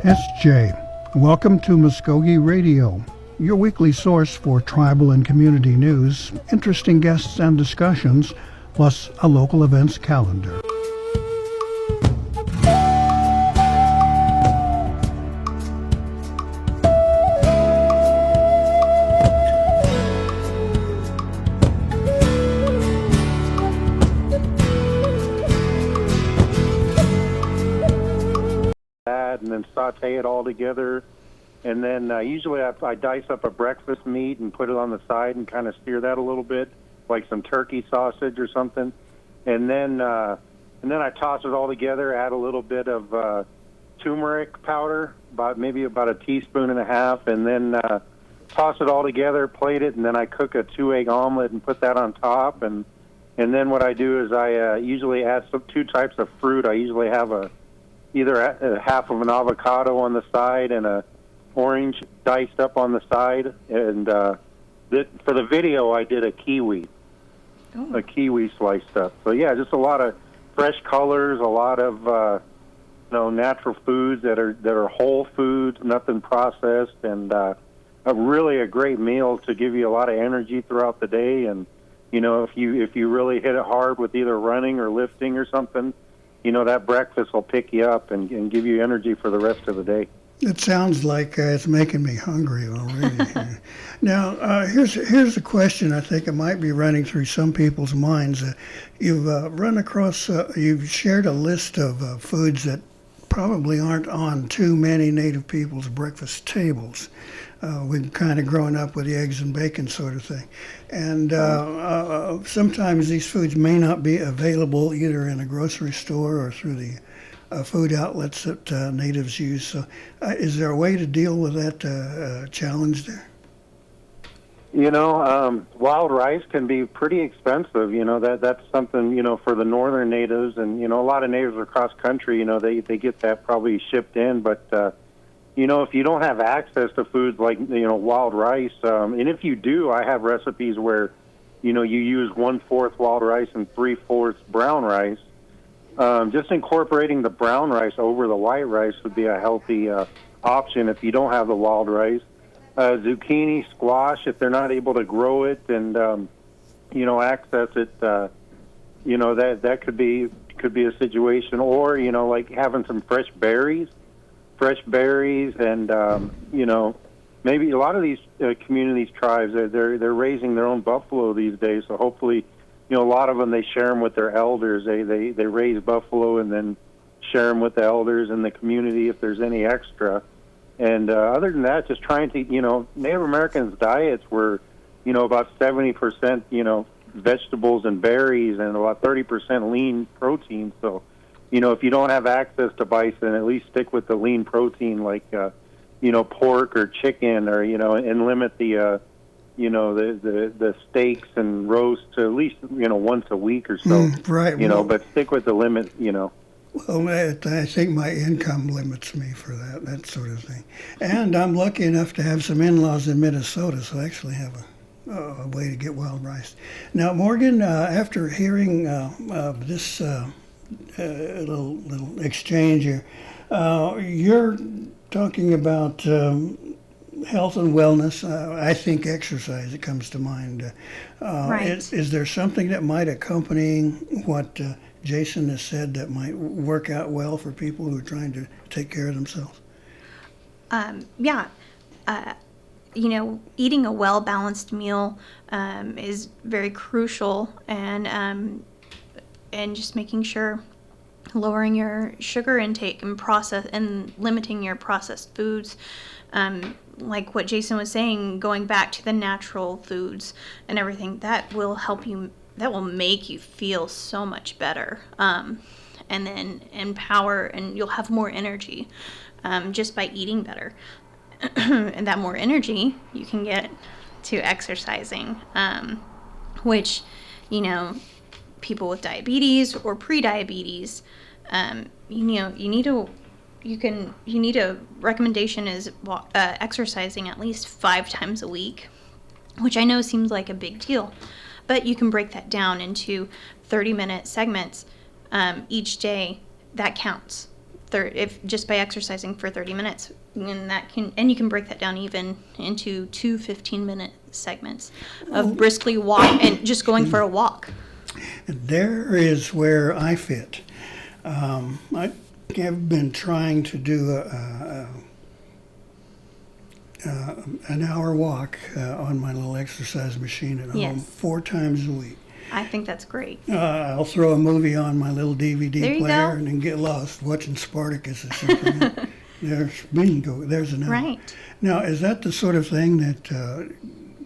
SJ, welcome to Mvskoke Radio, your weekly source for tribal and community news, interesting guests and discussions, plus a local events calendar. And then saute it all together, and then usually I dice up a breakfast meat and put it on the side and kind of sear that a little bit, like some turkey sausage or something, and then I toss it all together, add a little bit of turmeric powder, maybe about a teaspoon and a half, and then toss it all together, plate it, and then I cook a 2-egg omelet and put that on top, and then what I do is I usually add two types of fruit. I usually have either a half of an avocado on the side and a orange diced up on the side. And for the video, I did a kiwi sliced up. So yeah, just a lot of fresh colors, a lot of natural foods that are whole foods, nothing processed, and really a great meal to give you a lot of energy throughout the day. And if you really hit it hard with either running or lifting or something, that breakfast will pick you up and give you energy for the rest of the day. It sounds like it's making me hungry already. Now, here's a question I think it might be running through some people's minds. You've you've shared a list of foods that probably aren't on too many Native people's breakfast tables. We've kind of grown up with the eggs and bacon sort of thing. And sometimes these foods may not be available either in a grocery store or through the food outlets that natives use. So is there a way to deal with that challenge there? Wild rice can be pretty expensive. That's something, for the northern natives, and, a lot of natives across country, they get that probably shipped in, but if you don't have access to foods like, wild rice, and if you do, I have recipes where, you use 1/4 wild rice and 3/4 brown rice. Just incorporating the brown rice over the white rice would be a healthy option if you don't have the wild rice. Zucchini, squash, if they're not able to grow it and, access it, that could be a situation. Or, like having some fresh berries and maybe a lot of these communities, tribes, they're raising their own buffalo these days, so hopefully a lot of them, they share them with their elders. They raise buffalo and then share them with the elders in the community if there's any extra. And other than that, just trying to Native Americans' diets were about 70% vegetables and berries and about 30% lean protein. So if you don't have access to bison, at least stick with the lean protein like, pork or chicken or, and limit the steaks and roast to at least, once a week or so. Right. But stick with the limit, Well, I think my income limits me for that sort of thing. And I'm lucky enough to have some in-laws in Minnesota, so I actually have a way to get wild rice. Now, Morgan, after hearing this little exchange here, you're talking about health and wellness. I think exercise, it comes to mind. Right. Is there something that might accompany what Jason has said that might work out well for people who are trying to take care of themselves? Eating a well-balanced meal is very crucial, and just making sure lowering your sugar intake and limiting your processed foods. Like what Jason was saying, going back to the natural foods and everything, that will help you. That will make you feel so much better, and then empower, and you'll have more energy just by eating better. And that more energy you can get to exercising, which, people with diabetes or pre-diabetes, a recommendation is exercising at least 5 times a week, which I know seems like a big deal. But you can break that down into 30-minute segments each day. That counts. if just by exercising for 30 minutes, and you can break that down even into 2 15-minute segments of briskly walk and just going for a walk. There is where I fit. I have been trying to do an hour walk on my little exercise machine at home Yes. 4 times a week. I think that's great. I'll throw a movie on my little DVD There you player go. and then get lost watching Spartacus or something. There's bingo. There's an hour. Right. Now, is that the sort of thing that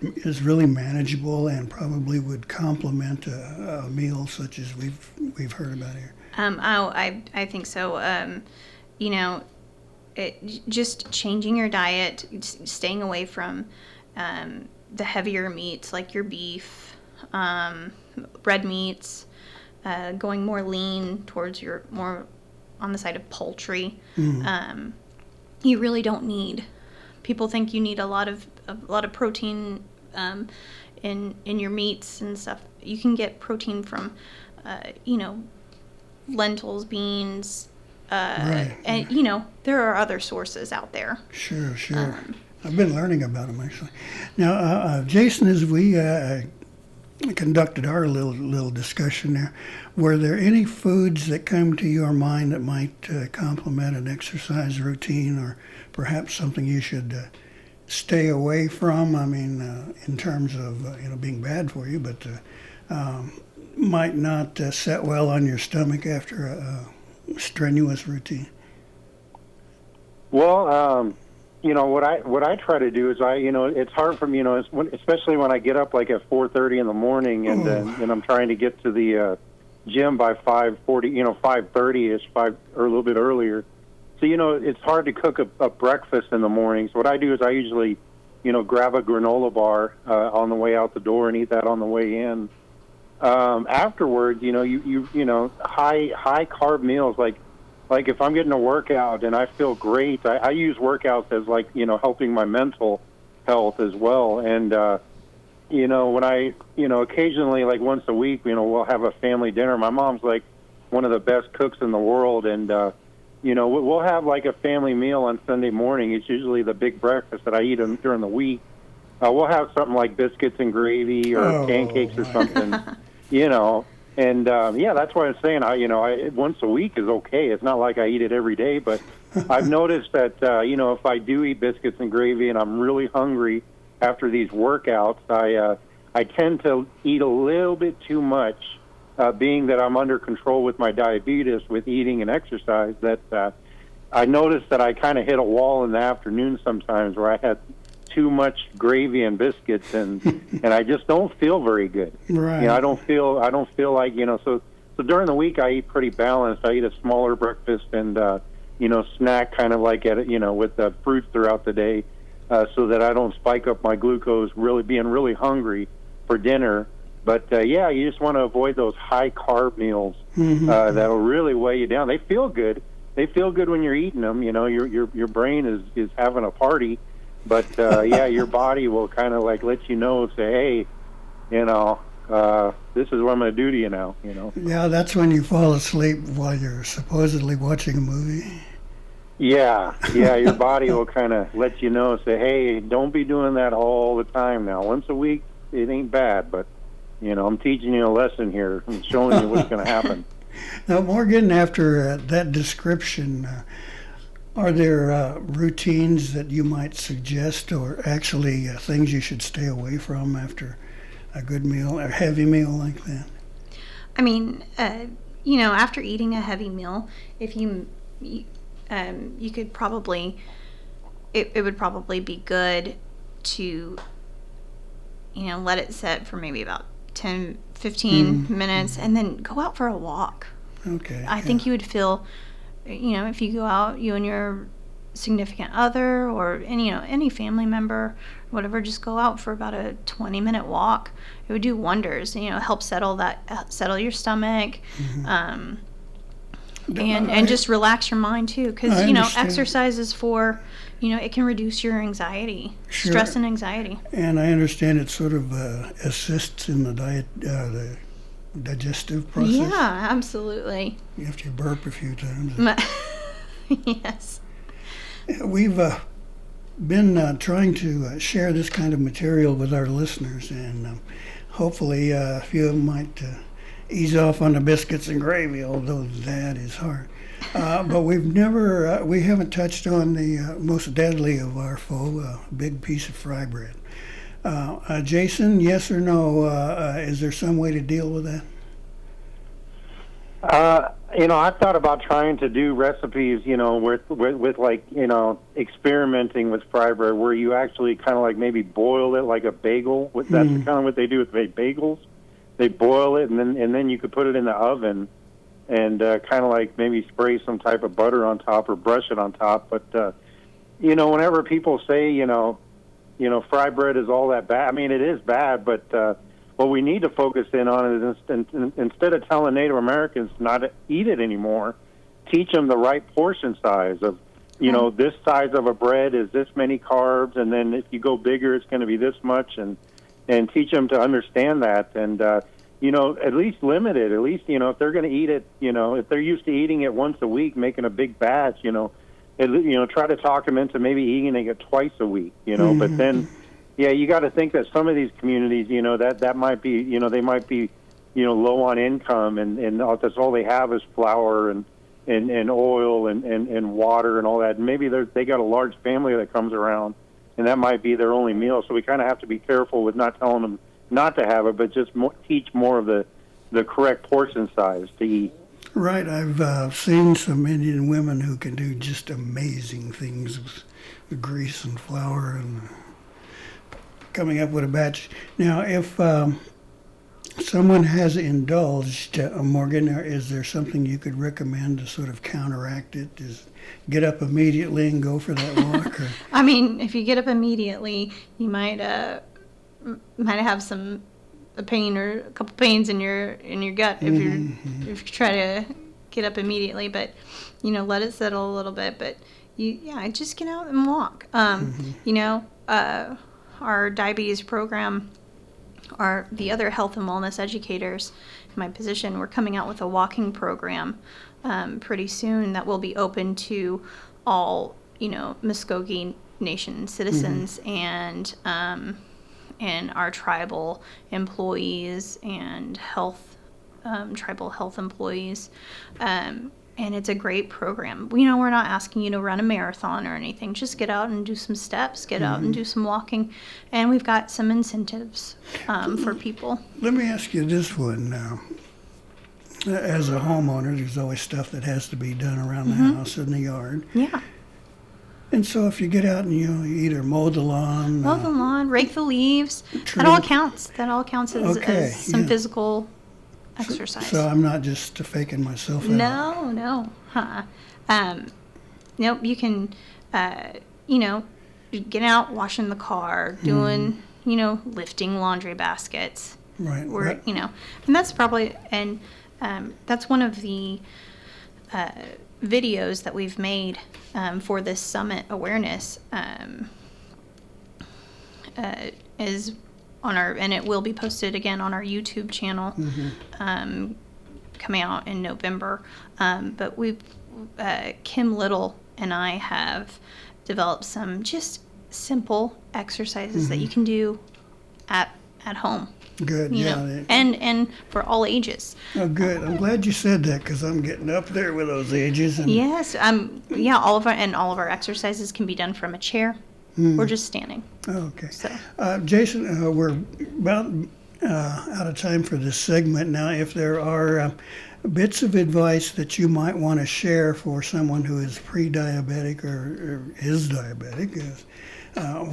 is really manageable and probably would complement a meal such as we've heard about here? I think so. Just changing your diet, staying away from the heavier meats like your beef, red meats, going more lean towards your more on the side of poultry. You really don't need. People think you need a lot of protein in your meats and stuff. You can get protein from, lentils, beans, Right. and there are other sources out there. Sure. I've been learning about them actually. Now, Jason, as we conducted our little discussion there, were there any foods that come to your mind that might complement an exercise routine, or perhaps something you should stay away from? I mean, in terms of being bad for you, but might not set well on your stomach after a strenuous routine. Well, what I try to do is it's hard for me, especially when I get up like at 4:30 in the morning and I'm trying to get to the gym by 5:40, 5:30ish, or a little bit earlier. So it's hard to cook a breakfast in the morning. So what I do is I usually, grab a granola bar on the way out the door and eat that on the way in. Afterwards, high carb meals like if I'm getting a workout and I feel great, I use workouts as helping my mental health as well. And when I occasionally, like once a week, we'll have a family dinner. My mom's like one of the best cooks in the world, and we'll have like a family meal on Sunday morning. It's usually the big breakfast that I eat during the week. We'll have something like biscuits and gravy or pancakes or something. And that's why I'm saying I once a week is okay. It's not like I eat it every day, but I've noticed that if I do eat biscuits and gravy and I'm really hungry after these workouts, I tend to eat a little bit too much, being that I'm under control with my diabetes with eating and exercise. That I noticed that I kind of hit a wall in the afternoon sometimes where I had too much gravy and biscuits and I just don't feel very good. Right. I don't feel like so during the week I eat pretty balanced. I eat a smaller breakfast and snack kind of like with the fruits throughout the day, so that I don't spike up my glucose really being really hungry for dinner. But you just want to avoid those high carb meals that'll really weigh you down. They feel good. They feel good when you're eating them. Your brain is having a party. But your body will kind of like let you know, say, hey, this is what I'm going to do to you now. Yeah, that's when you fall asleep while you're supposedly watching a movie. Yeah, your body will kind of let you know, say, hey, don't be doing that all the time now. Once a week, it ain't bad, but I'm teaching you a lesson here and showing you what's going to happen. Now, Morgan, after that description, are there routines that you might suggest, or actually things you should stay away from after a good meal, a heavy meal like that? I mean, after eating a heavy meal, if you could probably, it would probably be good to, let it set for maybe about 10, 15 minutes and then go out for a walk. Okay. I think you would feel, if you go out, you and your significant other or any family member, whatever, just go out for about a 20-minute walk. It would do wonders. Help settle your stomach, and just relax your mind too. Because exercise is for, it can reduce your anxiety, stress and anxiety. And I understand it sort of assists in the diet, the digestive process. Yeah, absolutely. You have to burp a few times. Yes. We've been trying to share this kind of material with our listeners, and hopefully a few of them might ease off on the biscuits and gravy, although that is hard. But we haven't touched on the most deadly of our foe, a big piece of fry bread. Jason, yes or no? Is there some way to deal with that? I've thought about trying to do recipes, with like, experimenting with fry bread, where you actually kind of like maybe boil it like a bagel. That's kind of what they do with bagels. They boil it, and then you could put it in the oven, and kind of like maybe spray some type of butter on top or brush it on top. But whenever people say, fry bread is all that bad, I mean, it is bad, but what we need to focus in on is instead of telling Native Americans not to eat it anymore, teach them the right portion size of, this size of a bread is this many carbs, and then if you go bigger, it's going to be this much, and teach them to understand that, and at least limit it. At least if they're going to eat it, if they're used to eating it once a week, making a big batch, try to talk them into maybe eating it twice a week, But then, yeah, you got to think that some of these communities, that might be, they might be, low on income, and that's all they have is flour and oil and water and all that. And maybe they got a large family that comes around, and that might be their only meal. So we kind of have to be careful with not telling them not to have it, but just teach more of the correct portion size to eat. Right. I've seen some Indian women who can do just amazing things with grease and flour and coming up with a batch. Now, if someone has indulged, Morgan, is there something you could recommend to sort of counteract it? Just get up immediately and go for that walk? Or? I mean, if you get up immediately, you might have a pain or a couple pains in your gut if you try to get up immediately. But let it settle a little bit. But just get out and walk. Our diabetes program, the other health and wellness educators in my position, we're coming out with a walking program pretty soon that will be open to all, Mvskoke Nation citizens and our tribal employees and tribal health employees. And it's a great program. We're not asking you to run a marathon or anything. Just get out and do some steps, get out and do some walking. And we've got some incentives for people. Let me ask you this one now. As a homeowner, there's always stuff that has to be done around the house and the yard. Yeah. And so if you get out and you either mow the lawn, rake the leaves, that all counts. That all counts as some physical exercise. So I'm not just faking myself out. No. Nope, you can, get out, washing the car, doing, lifting laundry baskets. Right. And that's probably, that's one of the videos that we've made for this summit awareness is on and it will be posted again on our YouTube channel coming out in November. But Kim Little and I have developed some just simple exercises that you can do at home. Good, and for all ages. Oh, good. I'm glad you said that because I'm getting up there with those ages. And yes, all of our exercises can be done from a chair or just standing. Okay. So, Jason, we're about out of time for this segment now. If there are bits of advice that you might want to share for someone who is pre-diabetic or is diabetic,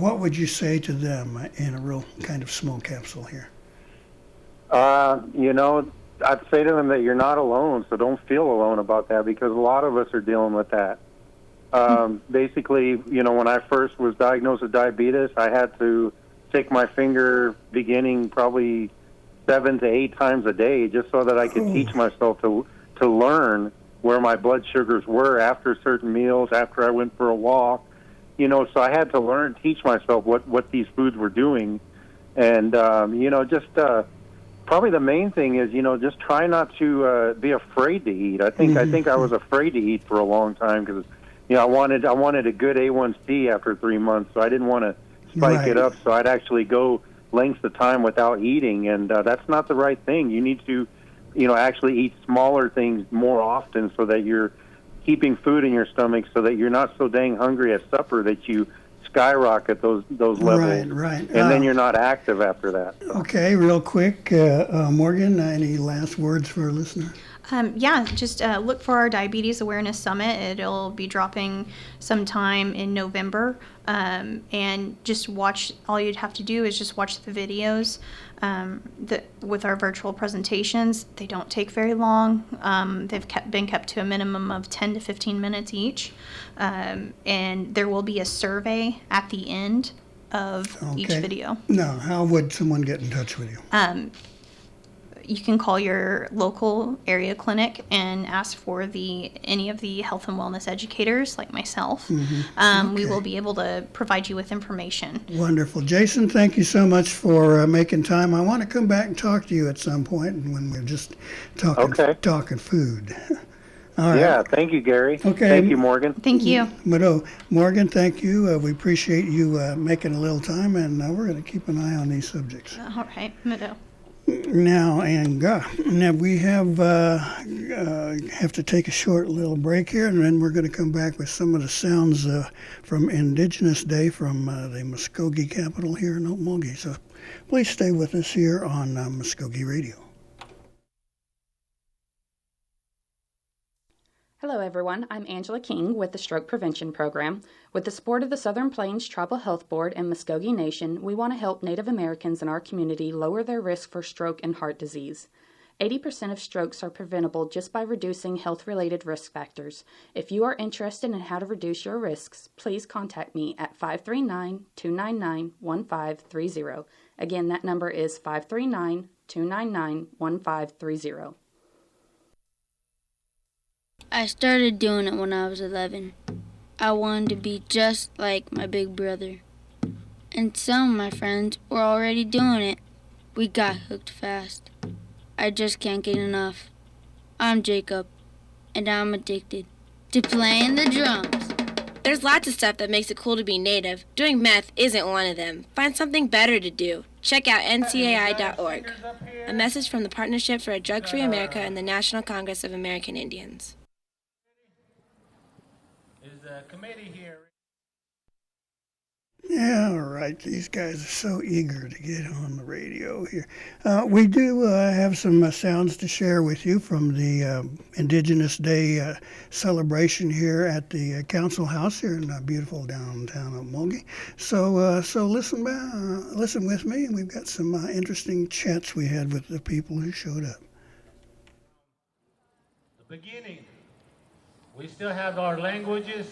what would you say to them in a real kind of small capsule here? I'd say to them that you're not alone, so don't feel alone about that because a lot of us are dealing with that. Basically, when I first was diagnosed with diabetes, I had to stick my finger beginning probably 7 to 8 times a day just so that I could teach myself to learn where my blood sugars were after certain meals, after I went for a walk. So I had to teach myself what these foods were doing. And, probably the main thing is, just try not to be afraid to eat. I think I was afraid to eat for a long time because I wanted a good A1C after 3 months, so I didn't want to spike it Right. up. So I'd actually go lengths of time without eating, and that's not the right thing. You need to, actually eat smaller things more often so that you're keeping food in your stomach, so that you're not so dang hungry at supper that you skyrocket those levels, Right. and then you're not active after that. Okay, real quick, Morgan, any last words for our listener? Just look for our Diabetes Awareness Summit. It'll be dropping sometime in November. And just watch, all you'd have to do is just watch the videos with our virtual presentations. They don't take very long. They've been kept to a minimum of 10 to 15 minutes each. And there will be a survey at the end of each Okay. video. Now, how would someone get in touch with you? You can call your local area clinic and ask for any of the health and wellness educators like myself. We Okay. will be able to provide you with information. Wonderful. Jason, thank you so much for making time. I want to come back and talk to you at some point when we're just talking food. All right. Yeah, thank you, Gary. Okay. Thank you, Morgan. Thank you. Morgan, thank you. We appreciate you making a little time, and we're going to keep an eye on these subjects. All right, Meadow. Now, we have to take a short little break here, and then we're going to come back with some of the sounds from Indigenous Day from the Mvskoke capital here in Okmulgee. So please stay with us here on Mvskoke Radio. Hello everyone, I'm Angela King with the Stroke Prevention Program. With the support of the Southern Plains Tribal Health Board and Mvskoke Nation, we want to help Native Americans in our community lower their risk for stroke and heart disease. 80% of strokes are preventable just by reducing health-related risk factors. If you are interested in how to reduce your risks, please contact me at 539-299-1530. Again, that number is 539-299-1530. I started doing it when I was 11. I wanted to be just like my big brother. And some of my friends were already doing it. We got hooked fast. I just can't get enough. I'm Jacob, and I'm addicted to playing the drums. There's lots of stuff that makes it cool to be Native. Doing meth isn't one of them. Find something better to do. Check out ncai.org. A message from the Partnership for a Drug-Free America and the National Congress of American Indians. Is the committee here? Yeah, all right. These guys are so eager to get on the radio here. We do have some sounds to share with you from the Indigenous Day celebration here at the Council House here in beautiful downtown Okmulgee. So listen with me, and we've got some interesting chats we had with the people who showed up. The beginning. We still have our languages,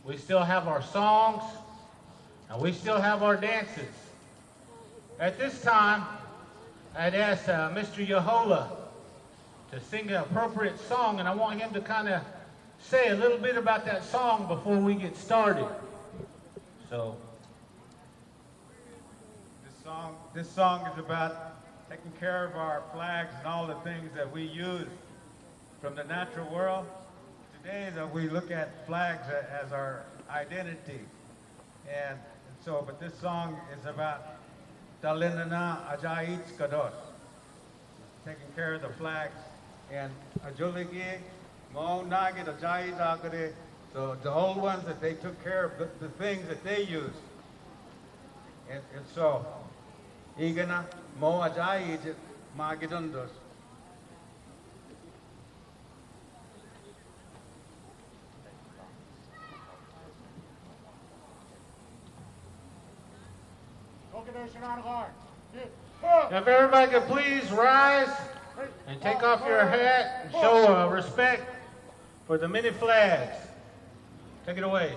we still have our songs, and we still have our dances. At this time, I'd ask Mr. Yahola to sing an appropriate song, and I want him to kind of say a little bit about that song before we get started. So, this song is about taking care of our flags and all the things that we use from the natural world. Today that we look at flags as our identity. And so, but this song is about Dalinana Ajait Kadosh, taking care of the flags. And Okmulgee, Mo Nagit Ajait Agade, the old ones that they took care of, the things that they used. And so, Igana Mo Ajait Magidundos. if everybody could please rise and take off your hat and show respect for the many flags. Take it away.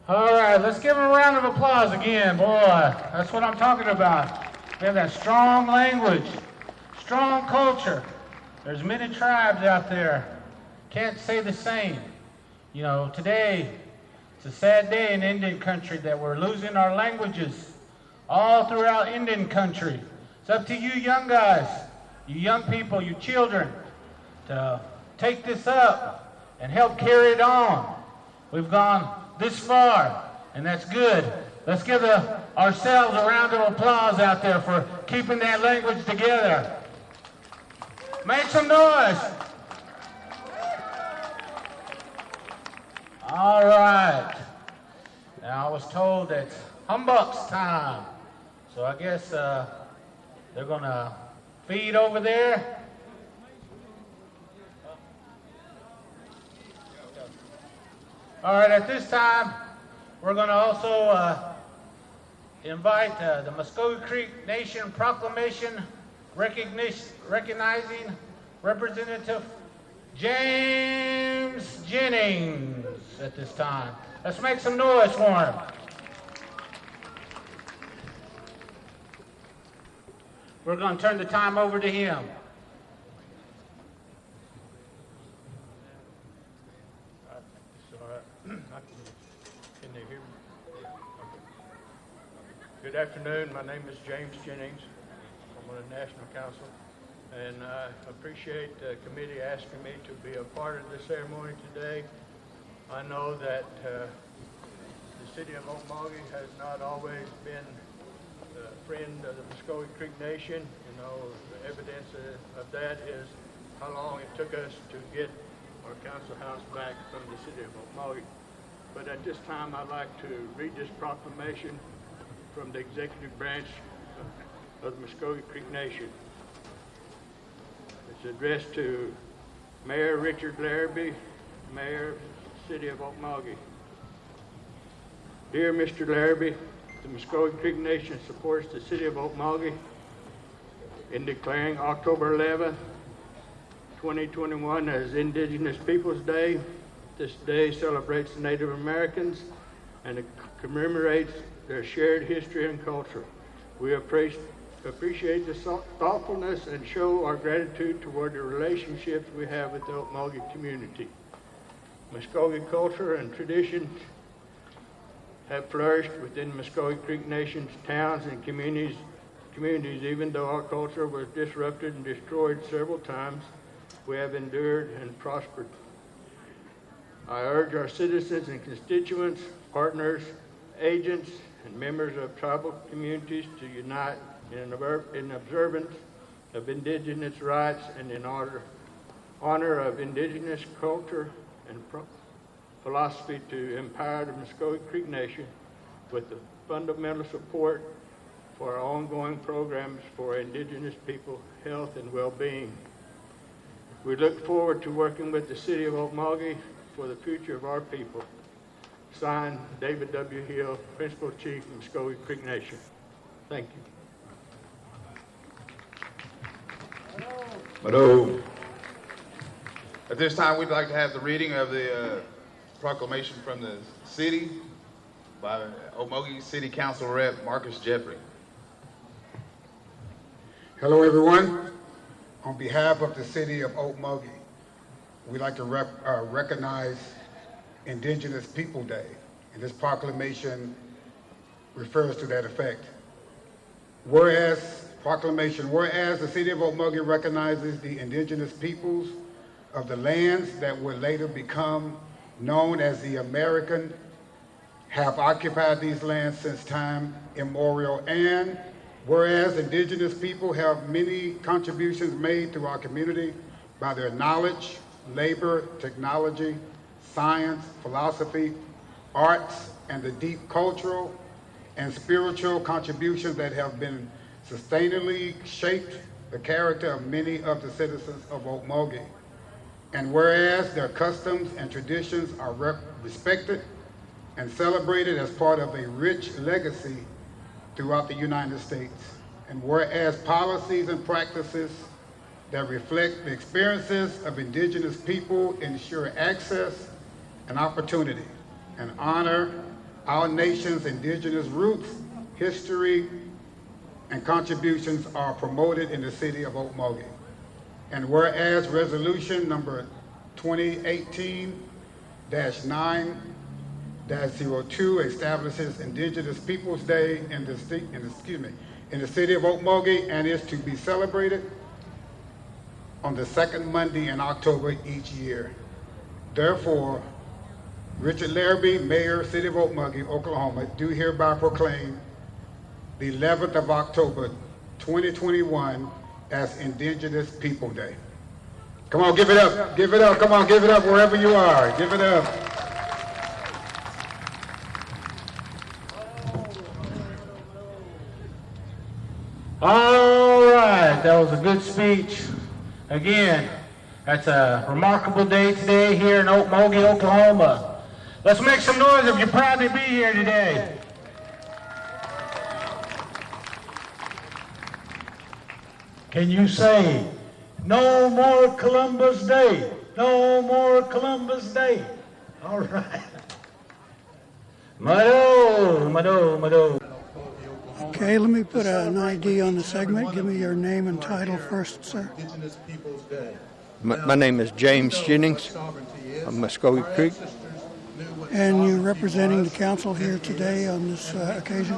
All right, let's give them a round of applause again, boy. That's what I'm talking about. We have that strong language, strong culture. There's many tribes out there. Can't say the same. You know, today, it's a sad day in Indian country that we're losing our languages all throughout Indian country. It's up to you young guys, you young people, you children, to take this up and help carry it on. We've gone this far, and that's good. Let's give ourselves a round of applause out there for keeping that language together. Make some noise. All right. Now I was told that it's humbuck's time. So I guess they're gonna feed over there. All right, at this time, we're gonna also invite the Mvskoke Creek Nation Proclamation recognizing Representative James Jennings at this time. Let's make some noise for him. We're going to turn the time over to him. Can they hear me? Okay. Good afternoon. My name is James Jennings. I'm on the National Council, and I appreciate the committee asking me to be a part of the ceremony today. I know that the city of Okmulgee has not always been a friend of the Mvskoke Creek Nation. You know, the evidence of that is how long it took us to get our council house back from the city of Okmulgee. But at this time, I'd like to read this proclamation from the executive branch of the Mvskoke Creek Nation. It's addressed to Mayor Richard Larrabee, Mayor of the City of Okmulgee. Dear Mr. Larrabee, the Mvskoke Creek Nation supports the City of Okmulgee in declaring October 11th, 2021 as Indigenous Peoples Day. This day celebrates the Native Americans and it commemorates their shared history and culture. We appreciate the thoughtfulness and show our gratitude toward the relationships we have with the Okmulgee community. Mvskoke culture and traditions have flourished within Mvskoke Creek Nation's towns and communities, even though our culture was disrupted and destroyed several times, we have endured and prospered. I urge our citizens and constituents, partners, agents, and members of tribal communities to unite in observance of Indigenous rights and in honor of Indigenous culture and philosophy to empower the Mvskoke Creek Nation with the fundamental support for our ongoing programs for Indigenous people, health, and well-being. We look forward to working with the City of Okmulgee for the future of our people. Signed, David W. Hill, Principal Chief, Mvskoke Creek Nation. Thank you. Hello. At this time, we'd like to have the reading of the proclamation from the city by Okmulgee City Council Rep Marcus Jeffrey. Hello, everyone. On behalf of the city of Okmulgee, we'd like to recognize Indigenous People Day, and this proclamation refers to that effect. Whereas the city of Okmulgee recognizes the indigenous peoples of the lands that would later become known as the American, have occupied these lands since time immemorial, and whereas indigenous people have many contributions made to our community by their knowledge, labor, technology, science, philosophy, arts, and the deep cultural and spiritual contributions that have been sustainably shaped the character of many of the citizens of Okmulgee. And whereas their customs and traditions are respected and celebrated as part of a rich legacy throughout the United States. And whereas policies and practices that reflect the experiences of indigenous people ensure access and opportunity and honor Our nation's indigenous roots, history, and contributions are promoted in the city of Okmulgee. And whereas resolution number 2018-9-02 establishes Indigenous Peoples Day in the city of Okmulgee and is to be celebrated on the second Monday in October each year. Therefore, Richard Larrabee, Mayor, City of Okmulgee, Oklahoma, do hereby proclaim the 11th of October, 2021 as Indigenous People Day. Come on, give it up, give it up, come on, give it up wherever you are, give it up. All right, that was a good speech. Again, that's a remarkable day today here in Okmulgee, Oklahoma. Let's make some noise if you're proud to be here today. Can you say, no more Columbus Day, no more Columbus Day? All right. Mado. Okay, let me put an ID on the segment. Give me your name and title first, sir. My name is James Jennings of Mvskoke Creek. And you're representing the council here today on this occasion?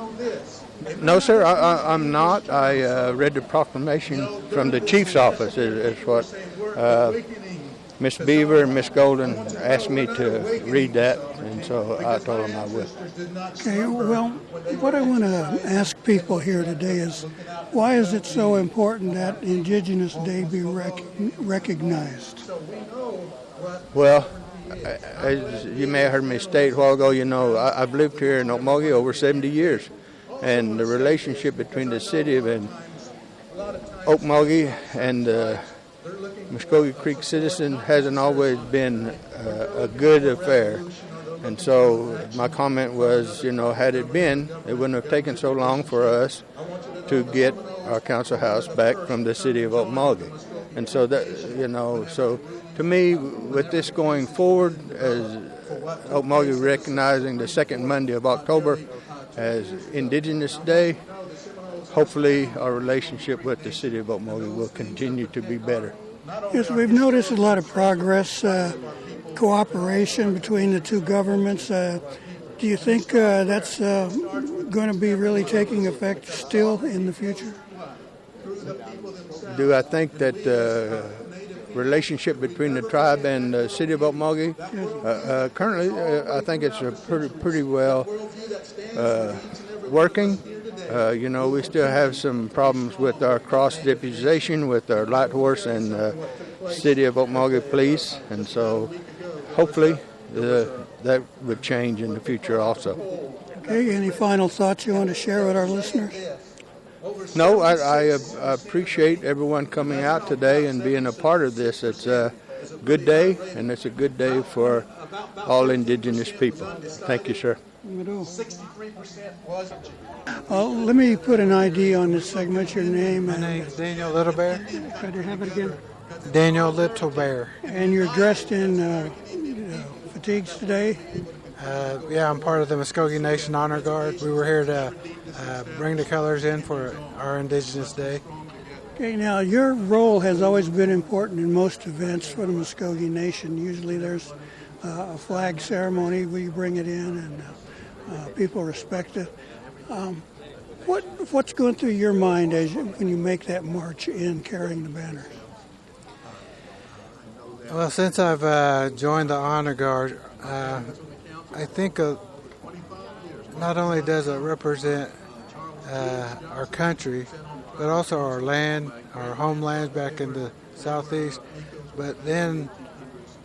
No, sir, I'm not. I read the proclamation from the chief's office is what Miss Beaver and Miss Golden asked me to read that, and so I told them I would. Okay, well, what I want to ask people here today is, why is it so important that Indigenous Day be recognized? Well, as you may have heard me state a while ago, I've lived here in Okmulgee over 70 years, and the relationship between the city of Okmulgee and the Mvskoke Creek citizen hasn't always been a good affair. And so my comment was, had it been, it wouldn't have taken so long for us to get our council house back from the city of Okmulgee. And so that, so to me, with this going forward, as Okmulgee recognizing the second Monday of October as Indigenous Day, hopefully our relationship with the city of Okmulgee will continue to be better. Yes, we've noticed a lot of progress, cooperation between the two governments. Do you think that's going to be really taking effect still in the future? Do I think that relationship between the tribe and the city of Okmulgee? Currently, I think it's a pretty well working. We still have some problems with our cross-deputization with our light horse and city of Okmulgee police, and so hopefully that would change in the future also. Okay, any final thoughts you want to share with our listeners? No, I appreciate everyone coming out today and being a part of this. It's a good day, and it's a good day for all Indigenous people. Thank you, sir. Let me put an ID on this segment. Your name? My name is Daniel Littlebear. Could you have it again? Daniel Littlebear. And you're dressed in fatigues today? Yeah, I'm part of the Mvskoke Nation Honor Guard. We were here to bring the colors in for our Indigenous Day. Okay, now your role has always been important in most events for the Mvskoke Nation. Usually there's a flag ceremony where you bring it in and people respect it. What's going through your mind when you make that march in carrying the banner? Well, since I've joined the Honor Guard, I think not only does it represent our country, but also our land, our homelands back in the southeast. But then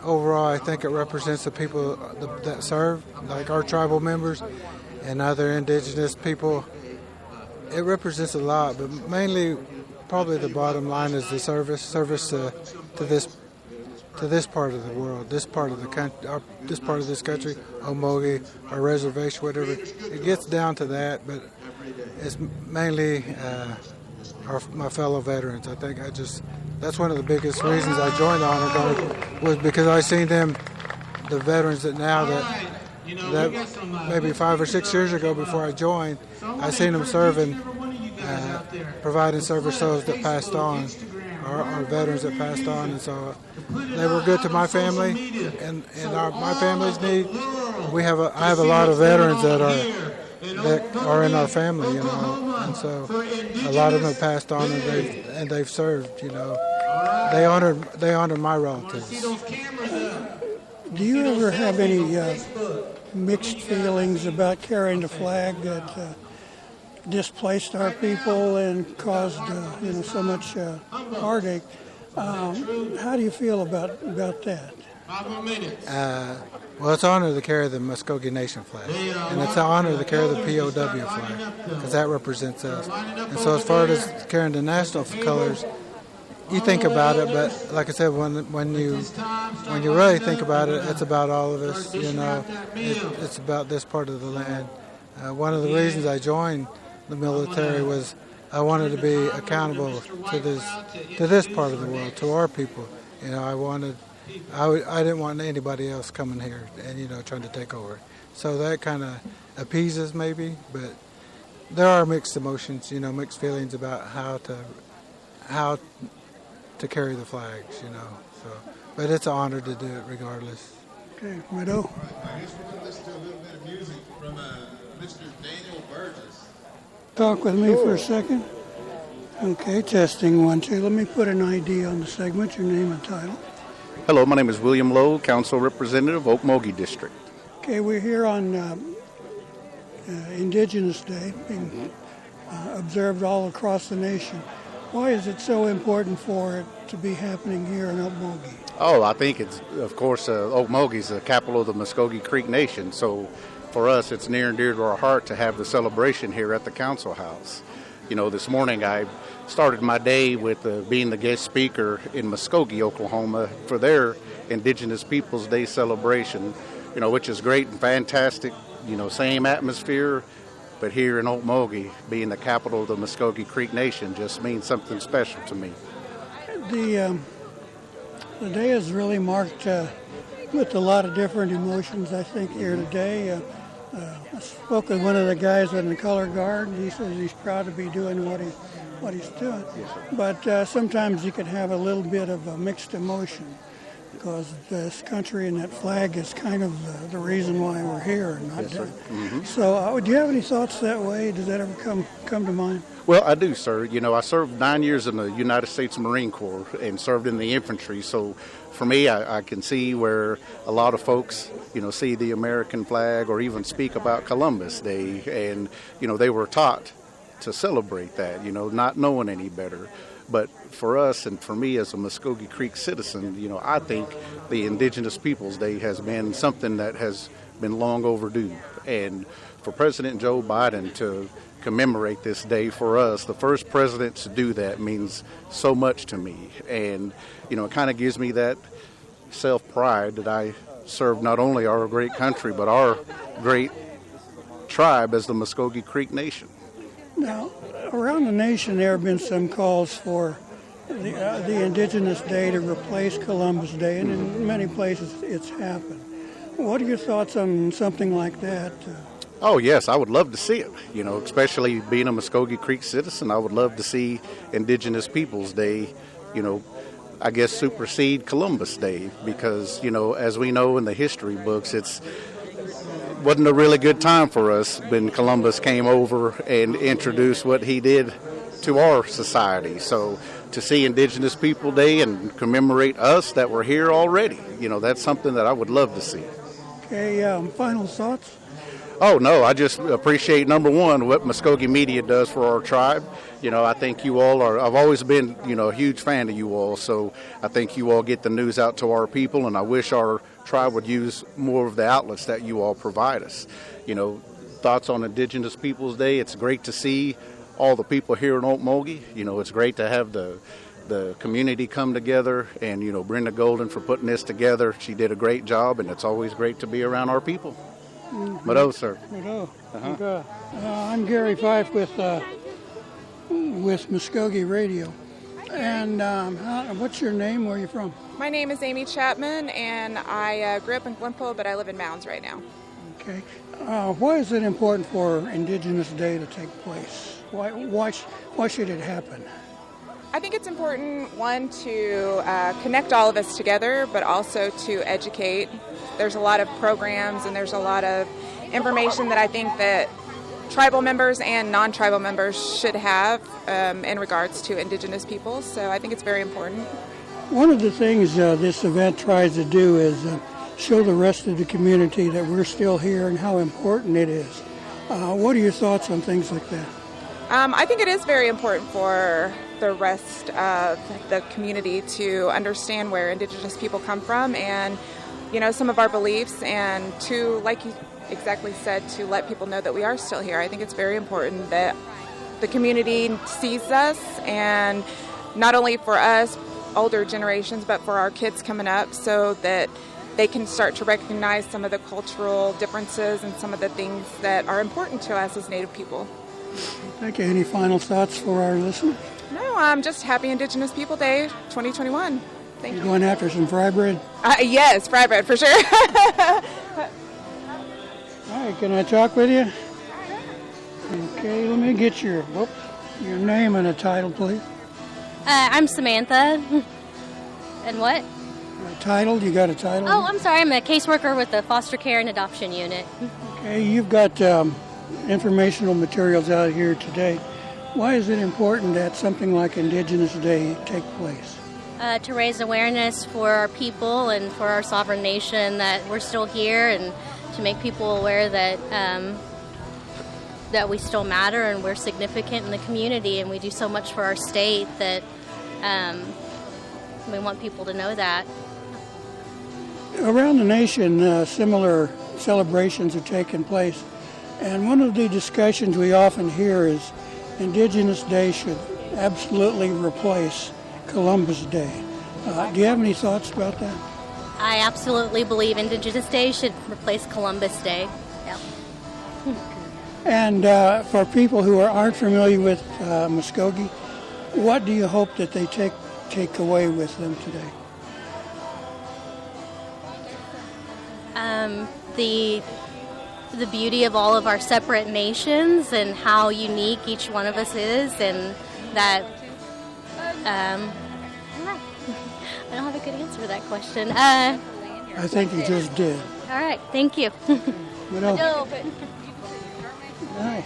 overall, I think it represents the people that serve, like our tribal members and other indigenous people. It represents a lot, but mainly, probably the bottom line is the service to this part of the world, this part of the country, this part of this country, Okmulgee, our reservation, whatever. It gets down to that, but it's mainly my fellow veterans. I think that's one of the biggest reasons I joined the Honor Guard was because I seen them, the veterans that that maybe 5 or 6 years ago before I joined, I seen them serving, providing service to those that passed on, our veterans that passed on, and so they were good to my family and my family's need. I have a lot of veterans that are in our family, and so a lot of them have passed on and they've served, They honored my relatives. Do you ever have any mixed feelings about carrying the flag that displaced our people and caused so much heartache? How do you feel about that? Well, it's an honor to carry the Mvskoke Nation flag, and it's an honor to carry the POW flag because that represents us. And so, as far as carrying the national colors, you think about it, but like I said, when you really think about it, it's about all of us. It's about this part of the land. One of the reasons I joined the military was I wanted to be accountable to this part of the world, to our people. I didn't want anybody else coming here and trying to take over. So that kind of appeases maybe, but there are mixed emotions, mixed feelings about how to carry the flags, So, but it's an honor to do it regardless. Okay, Widow. I guess we're going to listen to a little bit of music from Mr. Daniel Burgess. Talk with me for a second. Okay, testing 1, 2. Let me put an ID on the segment, your name and title. Hello, my name is William Lowe, Council Representative, Okmulgee District. Okay, we're here on Indigenous Day, being observed all across the nation. Why is it so important for it to be happening here in Okmulgee? Oh, I think it's, of course, Okmulgee is the capital of the Mvskoke Creek Nation, so for us it's near and dear to our heart to have the celebration here at the Council House. This morning I started my day with being the guest speaker in Mvskoke, Oklahoma, for their Indigenous Peoples Day celebration, which is great and fantastic, same atmosphere, but here in Okmulgee, being the capital of the Mvskoke Creek Nation just means something special to me. The day is really marked with a lot of different emotions, I think, here today. I spoke with one of the guys in the color guard, and he says he's proud to be doing what he's doing. Yes, sir. But sometimes you can have a little bit of a mixed emotion because this country and that flag is kind of the reason why we're here. Yes, sir. Mm-hmm. So do you have any thoughts that way? Does that ever come to mind? Well, I do, sir. I served 9 years in the United States Marine Corps and served in the infantry. So for me, I can see where a lot of folks, see the American flag or even speak about Columbus Day. And, they were taught to celebrate that, not knowing any better. But for us and for me as a Mvskoke Creek citizen, I think the Indigenous Peoples Day has been something that has been long overdue. And for President Joe Biden to commemorate this day for us, the first president to do that, means so much to me. And, it kind of gives me that self-pride that I serve not only our great country, but our great tribe as the Mvskoke Creek Nation. Now, around the nation, there have been some calls for the Indigenous Day to replace Columbus Day, and in many places it's happened. What are your thoughts on something like that? Oh, yes, I would love to see it. Especially being a Mvskoke Creek citizen, I would love to see Indigenous Peoples Day, I guess supersede Columbus Day because, as we know in the history books, wasn't a really good time for us when Columbus came over and introduced what he did to our society. So to see Indigenous People Day and commemorate us that were here already, that's something that I would love to see. Okay, final thoughts? Oh, no, I just appreciate, number one, what Mvskoke Media does for our tribe. I think you all I've always been, a huge fan of you all, so I think you all get the news out to our people, and I wish our tribe would use more of the outlets that you all provide us. Thoughts on Indigenous Peoples Day, it's great to see all the people here in Okmulgee. It's great to have the community come together, and, Brenda Golden for putting this together. She did a great job, and it's always great to be around our people. Mm-hmm. Hello, sir. Hello. Uh-huh. I'm Gary Fife with Mvskoke Radio. And what's your name? Where are you from? My name is Amy Chapman, and I grew up in Glenpoe, but I live in Mounds right now. Okay. Why is it important for Indigenous Day to take place? Why should it happen? I think it's important, one, to connect all of us together, but also to educate. There's a lot of programs and there's a lot of information that I think that tribal members and non-tribal members should have in regards to Indigenous peoples. So I think it's very important. One of the things this event tries to do is show the rest of the community that we're still here and how important it is. What are your thoughts on things like that? I think it is very important for the rest of the community to understand where Indigenous people come from and, some of our beliefs, and to, like you exactly said, to let people know that we are still here. I think it's very important that the community sees us, and not only for us, older generations, but for our kids coming up, so that they can start to recognize some of the cultural differences and some of the things that are important to us as Native people. Thank you. Any final thoughts for our listeners? No, I'm just happy Indigenous People Day 2021. Thank you. Going after some fry bread? Yes, fry bread for sure. All right, can I talk with you? Okay, let me get your name and a title, please. I'm Samantha. And what? A title? You got a title? Oh, I'm sorry. I'm a caseworker with the Foster Care and Adoption Unit. Okay, you've got informational materials out here today. Why is it important that something like Indigenous Day take place? To raise awareness for our people and for our sovereign nation that we're still here, and to make people aware that that we still matter and we're significant in the community, and we do so much for our state that we want people to know that. Around the nation, similar celebrations are taking place, and one of the discussions we often hear is Indigenous Day should absolutely replace Columbus Day. Do you have any thoughts about that? I absolutely believe Indigenous Day should replace Columbus Day. Yep. And for people who aren't familiar with Mvskoke, what do you hope that they take away with them today? The beauty of all of our separate nations and how unique each one of us is, and that I don't have a good answer to that question. I think you just did. All right, thank you. All right,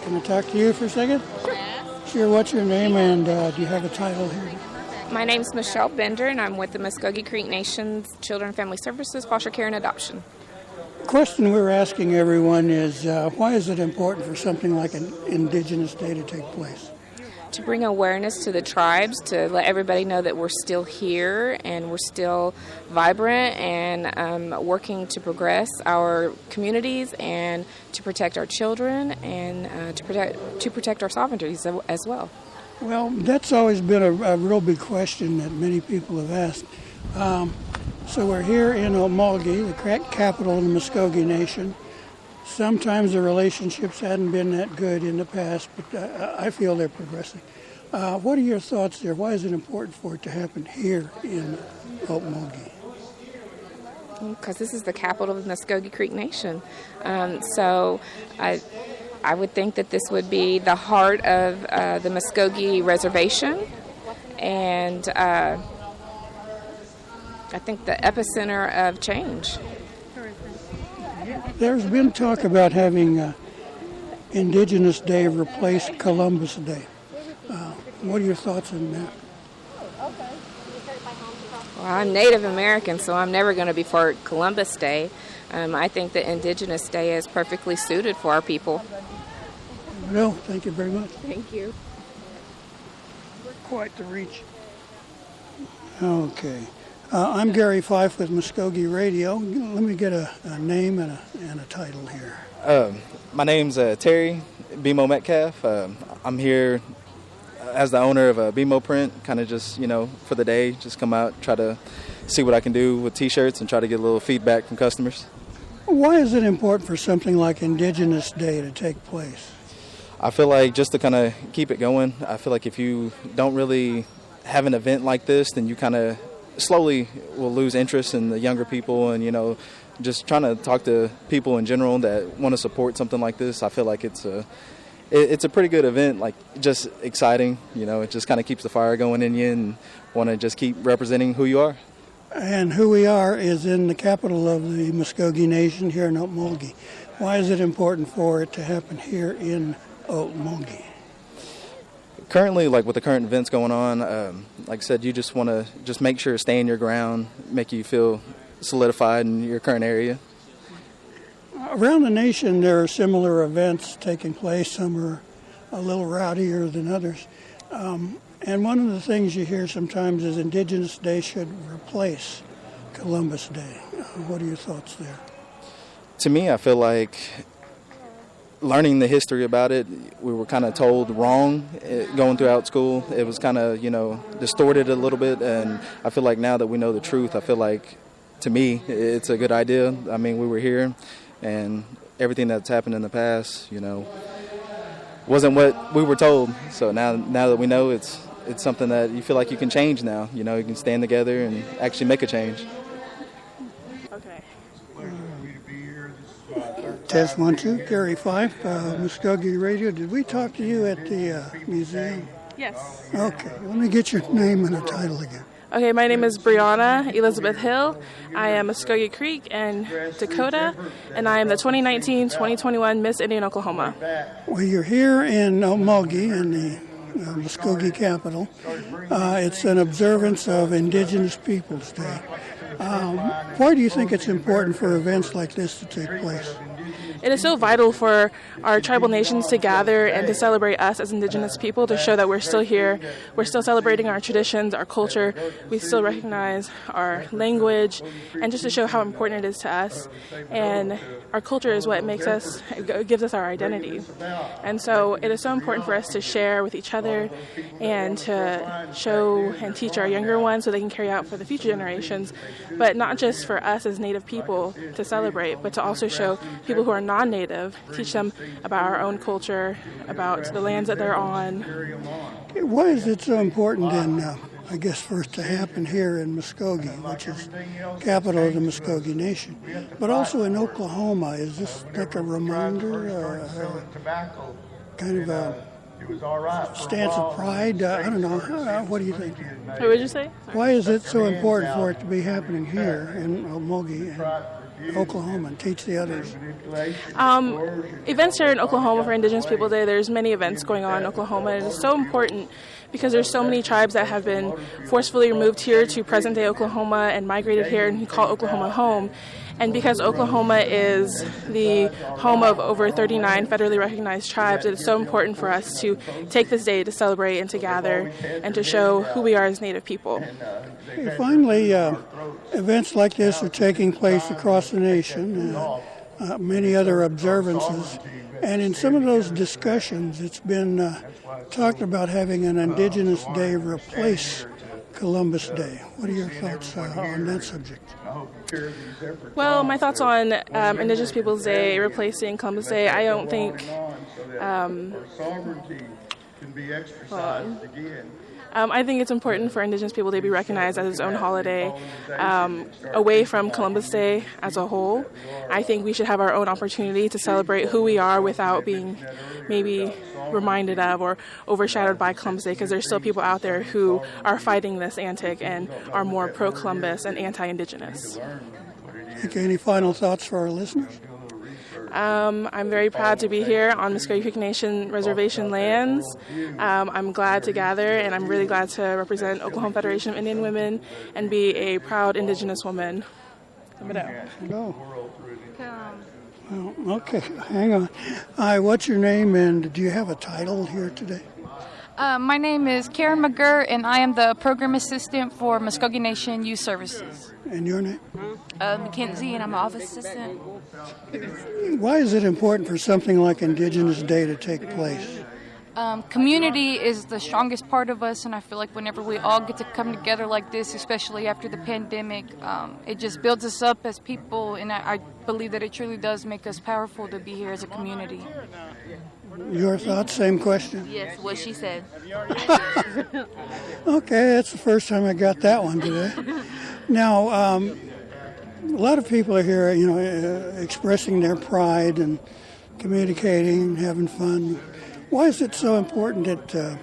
can I talk to you for a second? Sure, what's your name, and do you have a title here? My name's Michelle Bender, and I'm with the Mvskoke Creek Nation's Children and Family Services, Foster Care and Adoption. The question we're asking everyone is, why is it important for something like an Indigenous Day to take place? To bring awareness to the tribes, to let everybody know that we're still here and we're still vibrant and working to progress our communities and to protect our children and to protect our sovereignties as well. Well, that's always been a real big question that many people have asked. So we're here in Okmulgee, the capital of the Mvskoke Nation. Sometimes the relationships hadn't been that good in the past, but I feel they're progressing. What are your thoughts there? Why is it important for it to happen here in Okmulgee? Because this is the capital of the Mvskoke Creek Nation. So I would think that this would be the heart of the Mvskoke Reservation, and I think the epicenter of change. There's been talk about having Indigenous Day replace Columbus Day. What are your thoughts on that? Well, I'm Native American, so I'm never going to be for Columbus Day. I think that Indigenous Day is perfectly suited for our people. Well, thank you very much. Thank you. We're quite the reach. Okay. I'm Gary Fife with Mvskoke Radio. Let me get a name and a title here. My name's Terry BMO Metcalf. I'm here as the owner of a BMO Print, kind of just, for the day, just come out, try to see what I can do with T-shirts and try to get a little feedback from customers. Why is it important for something like Indigenous Day to take place? I feel like just to kind of keep it going, I feel like if you don't really have an event like this, then you kind of slowly will lose interest in the younger people and, just trying to talk to people in general that want to support something like this. I feel like it's a pretty good event, like just exciting. It just kind of keeps the fire going in you and want to just keep representing who you are. And who we are is in the capital of the Mvskoke Nation here in Okmulgee. Why is it important for it to happen here in Okmulgee? Currently, like with the current events going on, like I said, you just want to just make sure to stay in your ground, make you feel solidified in your current area. Around the nation, there are similar events taking place. Some are a little rowdier than others. And one of the things you hear sometimes is Indigenous Day should replace Columbus Day. What are your thoughts there? To me, I feel like learning the history about it, we were kind of told wrong going throughout school. It was kind of, distorted a little bit. And I feel like now that we know the truth, I feel like, to me, it's a good idea. I mean, we were here, and everything that's happened in the past, wasn't what we were told. So now that we know, it's something that you feel like you can change now. You can stand together and actually make a change. Okay. Test 1, 2, Gary 5, Mvskoke Radio. Did we talk to you at the museum? Yes. Okay, let me get your name and a title again. Okay, my name is Brianna Elizabeth Hill. I am Mvskoke Creek and Dakota, and I am the 2019-2021 Miss Indian Oklahoma. Well, you're here in Okmulgee, in the Mvskoke capital. It's an observance of Indigenous Peoples Day. Why do you think it's important for events like this to take place? It is so vital for our tribal nations to gather and to celebrate us as Indigenous people, to show that we're still here, we're still celebrating our traditions, our culture, we still recognize our language, and just to show how important it is to us. And our culture is what makes us, it gives us our identity. And so it is so important for us to share with each other and to show and teach our younger ones so they can carry out for the future generations, but not just for us as Native people to celebrate, but to also show people who are non-Native, teach them about our own culture, about the lands that they're on. Why is it so important I guess first to happen here in Mvskoke, which is capital of the Mvskoke Nation, but also in Oklahoma? Is this like a reminder, kind of a stance of pride? I don't know. What do you think? What would you say? Why is it so important for it to be happening here in Okmulgee and Oklahoma and teach the others? Events here in Oklahoma for Indigenous People Day, there's many events going on in Oklahoma, and it's so important because there's so many tribes that have been forcefully removed here to present-day Oklahoma and migrated here and call Oklahoma home. And because Oklahoma is the home of over 39 federally recognized tribes, it is so important for us to take this day to celebrate and to gather and to show who we are as Native people. Finally, events like this are taking place across the nation, many other observances, and in some of those discussions it's been talked about having an Indigenous Day replace Columbus Day. What are your thoughts on that subject? Well, my thoughts on Indigenous Peoples Day replacing Columbus Day, I don't think... I think it's important for Indigenous People Day to be recognized as its own holiday, away from Columbus Day as a whole. I think we should have our own opportunity to celebrate who we are without being maybe reminded of or overshadowed by Columbus Day, because there's still people out there who are fighting this antic and are more pro-Columbus and anti-Indigenous. Okay, any final thoughts for our listeners? I'm very proud to be here on Mvskoke Creek Nation reservation lands. I'm glad to gather, and I'm really glad to represent Oklahoma Federation of Indian Women and be a proud Indigenous woman. Go. Well, okay, hang on. Hi, what's your name, and do you have a title here today? My name is Karen McGurr, and I am the Program Assistant for Mvskoke Nation Youth Services. And your name? Mackenzie, and I'm an Office Assistant. Why is it important for something like Indigenous Day to take place? Community is the strongest part of us, and I feel like whenever we all get to come together like this, especially after the pandemic, it just builds us up as people, and I believe that it truly does make us powerful to be here as a community. Your thoughts? Same question? Yes, what she said. Okay, that's the first time I got that one today. Now, A lot of people are here, expressing their pride and communicating, having fun. Why is it so important that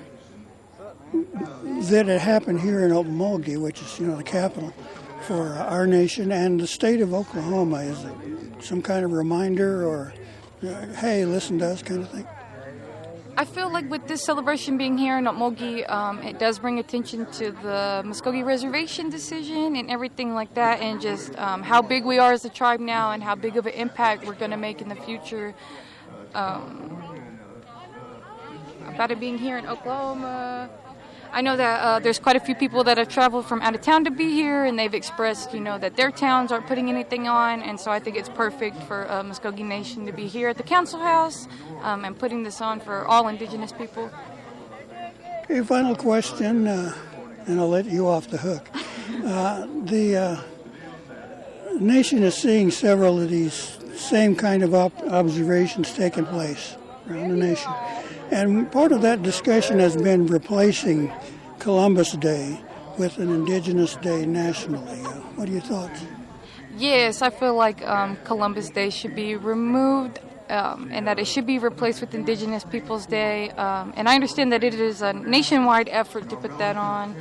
it happened here in Okmulgee, which is, the capital for our nation and the state of Oklahoma? Is it some kind of reminder or, hey, listen to us kind of thing? I feel like with this celebration being here in Okmulgee, it does bring attention to the Mvskoke reservation decision and everything like that, and just how big we are as a tribe now and how big of an impact we're going to make in the future. About it being here in Oklahoma, I know that there's quite a few people that have traveled from out of town to be here, and they've expressed, that their towns aren't putting anything on, and so I think it's perfect for Mvskoke Nation to be here at the council house and putting this on for all Indigenous people. Okay, final question, and I'll let you off the hook. The nation is seeing several of these same kind of observations taking place around the nation. And part of that discussion has been replacing Columbus Day with an Indigenous Day nationally. What are your thoughts? Yes, I feel like Columbus Day should be removed and that it should be replaced with Indigenous Peoples Day. And I understand that it is a nationwide effort to put that on.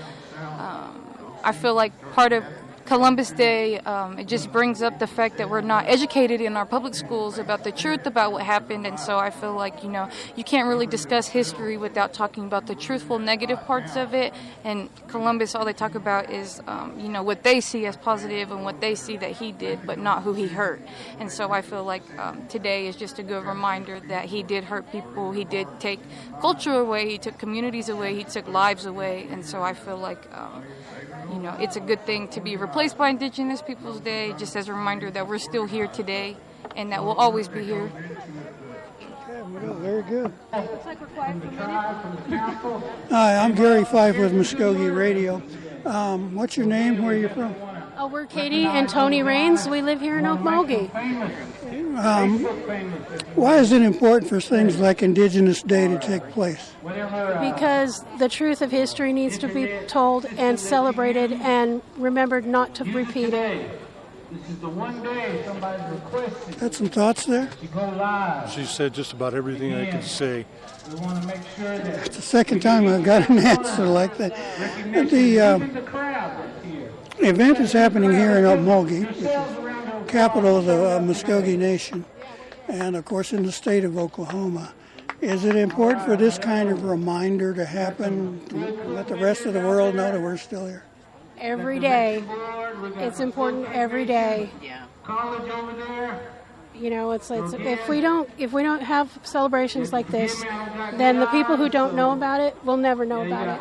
I feel like part of Columbus Day, it just brings up the fact that we're not educated in our public schools about the truth about what happened, and so I feel like, you can't really discuss history without talking about the truthful negative parts of it, and Columbus, all they talk about is, what they see as positive and what they see that he did, but not who he hurt, and so I feel like today is just a good reminder that he did hurt people, he did take culture away, he took communities away, he took lives away, and so I feel like it's a good thing to be replaced by Indigenous Peoples Day, just as a reminder that we're still here today and that we'll always be here. Okay, well, very good. Looks like we're quiet for a minute. Hi, I'm Gary Fife with Mvskoke Radio. What's your name? Where are you from? Oh, we're Katie and Tony Raines. We live here in Okmulgee. Why is it important for things like Indigenous Day to take place? Because the truth of history needs to be told and celebrated and remembered, not to repeat it. Got some thoughts there? She said just about everything I could say. It's the second time I've got an answer like that. The event is happening here in Okmulgee, which is capital of the Mvskoke Nation, and of course in the state of Oklahoma. Is it important for this kind of reminder to happen, to let the rest of the world know that we're still here? Every day. It's important every day. It's if we don't have celebrations like this, then the people who don't know about it will never know about it.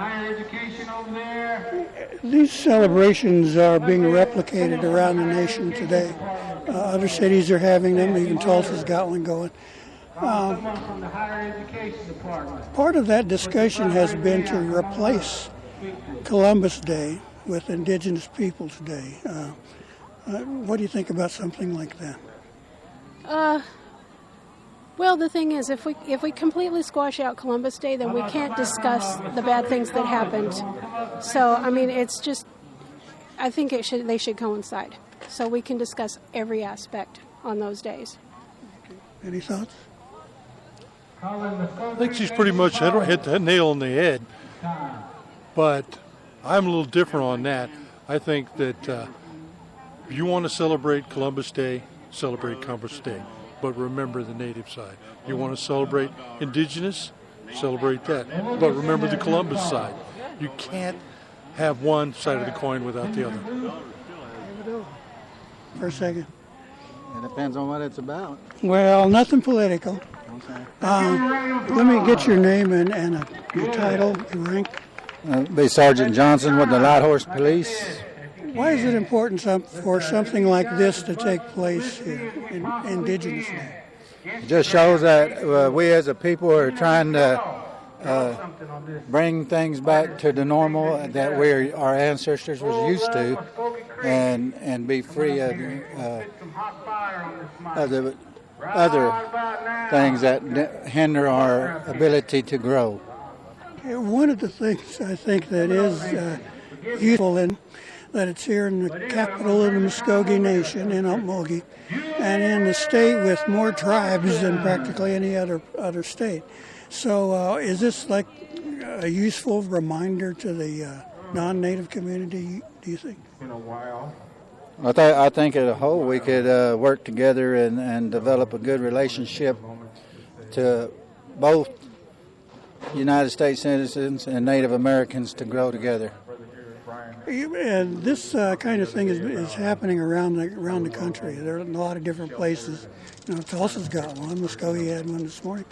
These celebrations are being replicated around the nation today. Other cities are having them. Even Tulsa's got one going. Part of that discussion has been to replace Columbus Day with Indigenous Peoples Day. What do you think about something like that? Well, the thing is, if we completely squash out Columbus Day, then we can't discuss the bad things that happened. So, it's just, I think they should coincide, so we can discuss every aspect on those days. Any thoughts? I think she's pretty much hit that nail on the head, but I'm a little different on that. I think that if you want to celebrate Columbus Day, celebrate Columbus Day, but remember the native side. You want to celebrate Indigenous, celebrate that, but remember the Columbus side. You can't have one side of the coin without the other. For a second. It depends on what it's about. Well, nothing political. Let me get your name and your title, your rank. Be Sergeant Johnson with the Light Horse Police. Why is it important for something like this to take place here in Indigenous Day? It just shows that we as a people are trying to bring things back to the normal that our ancestors was used to, and be free of the other things that hinder our ability to grow. One of the things I think that is useful in that it's here in the capital of the Mvskoke Nation in Okmulgee, and in the state with more tribes than practically any other state. So is this like a useful reminder to the non-native community, do you think? I think as a whole we could work together and develop a good relationship to both United States citizens and Native Americans to grow together. And this kind of thing is happening around the country. There are a lot of different places. You know, Tulsa's got one. Mvskoke had one this morning,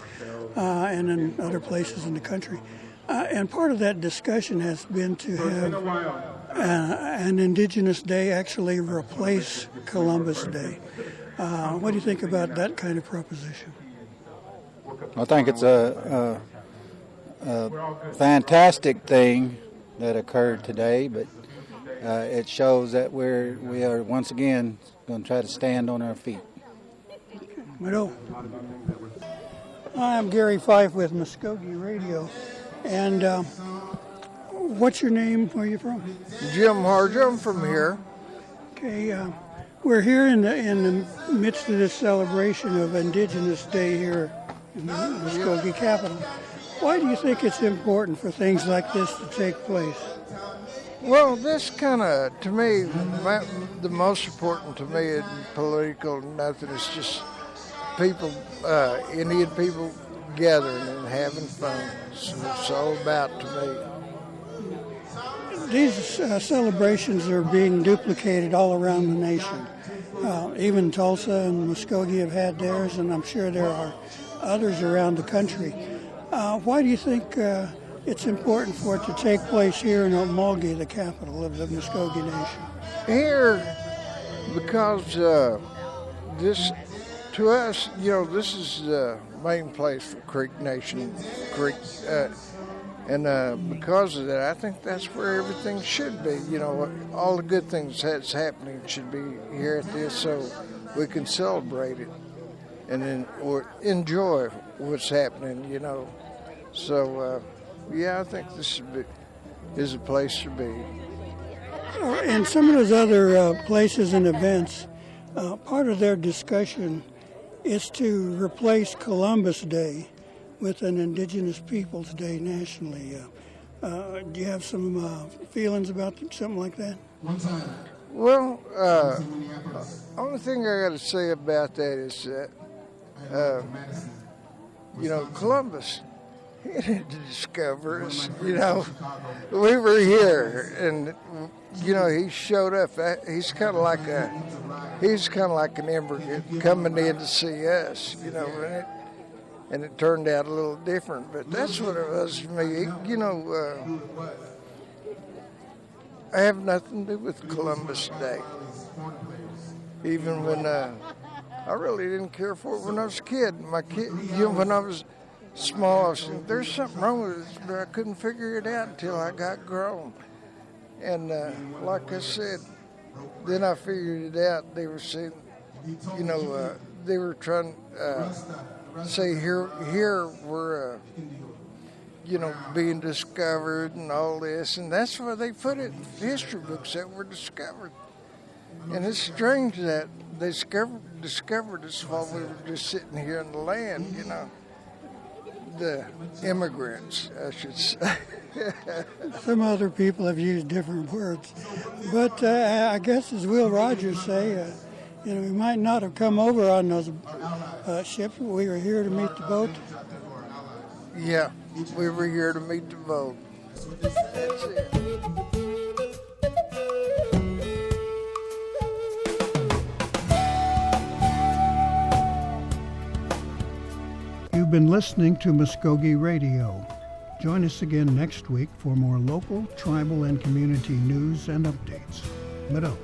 and then other places in the country. And part of that discussion has been to have an Indigenous Day actually replace Columbus Day. What do you think about that kind of proposition? I think it's a fantastic thing that occurred today, but it shows that we are once again going to try to stand on our feet. I'm Gary Fife with Mvskoke Radio, and what's your name? Where are you from? Jim Harger. I'm from here. Okay, we're here in the midst of this celebration of Indigenous Day here in the Mvskoke capital. Why do you think it's important for things like this to take place? Well, this kind of, to me, the most important to me in political nothing is just people, Indian people gathering and having fun. So it's all about to me. These celebrations are being duplicated all around the nation. Even Tulsa and Mvskoke have had theirs, and I'm sure there are others around the country. Why do you think it's important for it to take place here in Okmulgee, the capital of the Mvskoke Nation? Here, because this, to us, you know, this is the main place for Creek Nation, and because of that, I think that's where everything should be. You know, all the good things that's happening should be here at this, so we can celebrate it and then or enjoy what's happening. You know, so yeah, I think this is a place to be. And some of those other places and events, part of their discussion is to replace Columbus Day with an Indigenous Peoples Day nationally. Do you have some feelings about something like that? Well, only thing I got to say about that is that, you know, Columbus, he didn't discover us. You know, we were here, and you know, he showed up. He's kind of like an immigrant coming in to see us. You know, and it turned out a little different. But that's what it was for me. You know, I have nothing to do with Columbus Day. Even when I really didn't care for it when I was a kid. You know, when I was small, I was saying, there's something wrong with this, but I couldn't figure it out until I got grown. And like I said, then I figured it out. They were saying, you know, they were trying to say here we're, you know, being discovered and all this, and that's why they put it in history books that were discovered. And it's strange that they discovered us while we were just sitting here in the land, you know. The immigrants, I should say. Some other people have used different words. But I guess as Will Rogers say, you know, we might not have come over on those ships, but we were here to meet the boat. Yeah, we were here to meet the boat. That's it. You've been listening to Mvskoke Radio. Join us again next week for more local, tribal, and community news and updates. Mvskoke.